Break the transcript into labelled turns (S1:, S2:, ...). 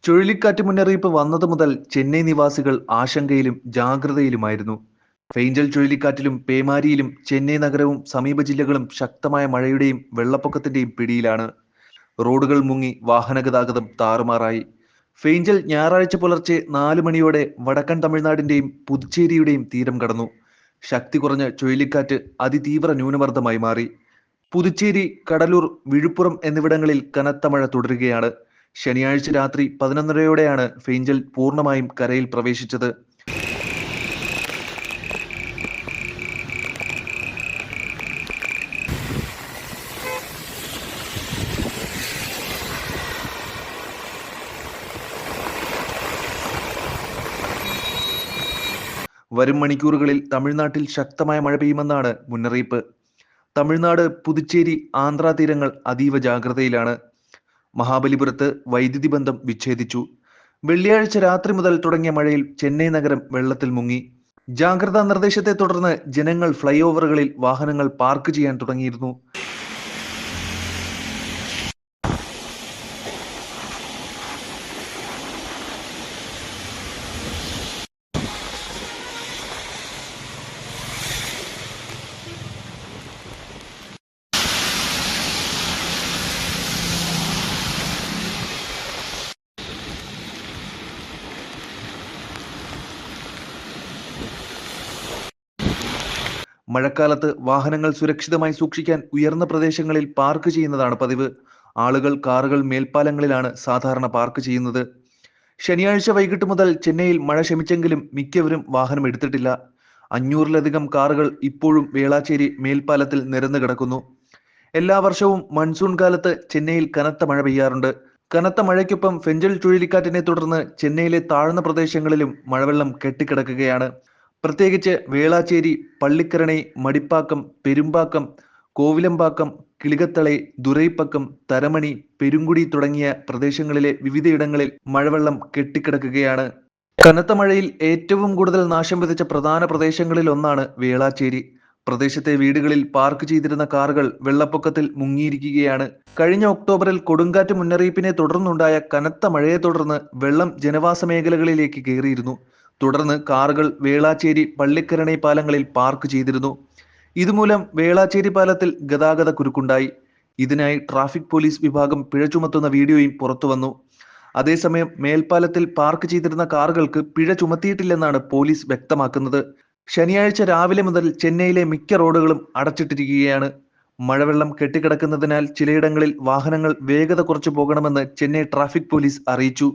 S1: ചുഴലിക്കാറ്റ് മുന്നറിയിപ്പ് വന്നത് മുതൽ ചെന്നൈ നിവാസികൾ ആശങ്കയിലും ജാഗ്രതയിലുമായിരുന്നു. ഫെയ്ഞ്ചൽ ചുഴലിക്കാറ്റിലും പേമാരിയിലും ചെന്നൈ നഗരവും സമീപ ജില്ലകളും ശക്തമായ മഴയുടെയും വെള്ളപ്പൊക്കത്തിന്റെയും പിടിയിലാണ്. റോഡുകൾ മുങ്ങി വാഹനഗതാഗതം താറുമാറായി. ഫെയ്ഞ്ചൽ ഞായറാഴ്ച പുലർച്ചെ 4 മണിയോടെ വടക്കൻ തമിഴ്നാടിന്റെയും പുതുച്ചേരിയുടെയും തീരം കടന്നു. ശക്തി കുറഞ്ഞ ചുഴലിക്കാറ്റ് അതിതീവ്ര ന്യൂനമർദ്ദമായി മാറി. പുതുച്ചേരി, കടലൂർ, വിഴുപ്പുറം എന്നിവിടങ്ങളിൽ കനത്ത മഴ തുടരുകയാണ്. ശനിയാഴ്ച രാത്രി 11:30യോടെയാണ് ഫെയ്ഞ്ചൽ പൂർണ്ണമായും കരയിൽ പ്രവേശിച്ചത്. വരും മണിക്കൂറുകളിൽ തമിഴ്നാട്ടിൽ ശക്തമായ മഴ പെയ്യുമെന്നാണ് മുന്നറിയിപ്പ്. തമിഴ്നാട്, പുതുച്ചേരി, ആന്ധ്ര തീരങ്ങൾ അതീവ ജാഗ്രതയിലാണ്. മഹാബലിപുരത്ത് വൈദ്യുതി ബന്ധം വിച്ഛേദിച്ചു. വെള്ളിയാഴ്ച രാത്രി മുതൽ തുടങ്ങിയ മഴയിൽ ചെന്നൈ നഗരം വെള്ളത്തിൽ മുങ്ങി. ജാഗ്രതാ നിർദ്ദേശത്തെ തുടർന്ന് ജനങ്ങൾ ഫ്ലൈ ഓവറുകളിൽ വാഹനങ്ങൾ പാർക്ക് ചെയ്യാൻ തുടങ്ങിയിരുന്നു. മഴക്കാലത്ത് വാഹനങ്ങൾ സുരക്ഷിതമായി സൂക്ഷിക്കാൻ ഉയർന്ന പ്രദേശങ്ങളിൽ പാർക്ക് ചെയ്യുന്നതാണ് പതിവ്. ആളുകൾ കാറുകൾ മേൽപ്പാലങ്ങളിലാണ് സാധാരണ പാർക്ക് ചെയ്യുന്നത്. ശനിയാഴ്ച വൈകിട്ട് മുതൽ ചെന്നൈയിൽ മഴ ശമിച്ചെങ്കിലും മിക്കവരും വാഹനം എടുത്തിട്ടില്ല. 500-ലധികം കാറുകൾ ഇപ്പോഴും വേളാച്ചേരി മേൽപ്പാലത്തിൽ നിരന്നു കിടക്കുന്നു. എല്ലാ വർഷവും മൺസൂൺ കാലത്ത് ചെന്നൈയിൽ കനത്ത മഴ പെയ്യാറുണ്ട്. കനത്ത മഴയ്ക്കൊപ്പം ഫെഞ്ചൽ ചുഴലിക്കാറ്റിനെ തുടർന്ന് ചെന്നൈയിലെ താഴ്ന്ന പ്രദേശങ്ങളിലും മഴവെള്ളം കെട്ടിക്കിടക്കുകയാണ്. പ്രത്യേകിച്ച് വേളാച്ചേരി, പള്ളിക്കരണൈ, മടിപ്പാക്കം, പെരുമ്പാക്കം, കോവിലമ്പാക്കം, കിളികത്തളை, ദുരൈപ്പക്കം, തരമണി, പെരുങ്കുടി തുടങ്ങിയ പ്രദേശങ്ങളിലെ വിവിധയിടങ്ങളിൽ മഴവെള്ളം കെട്ടിക്കിടക്കുകയാണ്. കനത്ത മഴയിൽ ഏറ്റവും കൂടുതൽ നാശം വിതച്ച പ്രധാന പ്രദേശങ്ങളിൽ ഒന്നാണ് വേളാച്ചേരി. പ്രദേശത്തെ വീടുകളിൽ പാർക്ക് ചെയ്തിരുന്ന കാറുകൾ വെള്ളപ്പൊക്കത്തിൽ മുങ്ങിയിരിക്കുകയാണ്. കഴിഞ്ഞ ഒക്ടോബറിൽ കൊടുങ്കാറ്റ് മുന്നറിയിപ്പിനെ തുടർന്നുണ്ടായ കനത്ത മഴയെ തുടർന്ന് വെള്ളം ജനവാസ മേഖലകളിലേക്ക് കയറിയിരുന്നു. തുടർന്ന് കാറുകൾ വേളാച്ചേരി, പള്ളിക്കരണൈ പാലങ്ങളിൽ പാർക്ക് ചെയ്തിരുന്നു. ഇതുമൂലം വേളാച്ചേരി പാലത്തിൽ ഗതാഗത കുരുക്കുണ്ടായി. ഇതിനായി ട്രാഫിക് പോലീസ് വിഭാഗം പിഴ ചുമത്തുന്ന വീഡിയോയും പുറത്തുവന്നു. അതേസമയം മേൽപ്പാലത്തിൽ പാർക്ക് ചെയ്തിരുന്ന കാറുകൾക്ക് പിഴ ചുമത്തിയിട്ടില്ലെന്നാണ് പോലീസ് വ്യക്തമാക്കുന്നത്. ശനിയാഴ്ച രാവിലെ മുതൽ ചെന്നൈയിലെ മിക്ക റോഡുകളും അടച്ചിട്ടിരിക്കുകയാണ്. മഴവെള്ളം കെട്ടിക്കിടക്കുന്നതിനാൽ ചിലയിടങ്ങളിൽ വാഹനങ്ങൾ വേഗത കുറച്ചു പോകണമെന്ന് ചെന്നൈ ട്രാഫിക് പോലീസ് അറിയിച്ചു.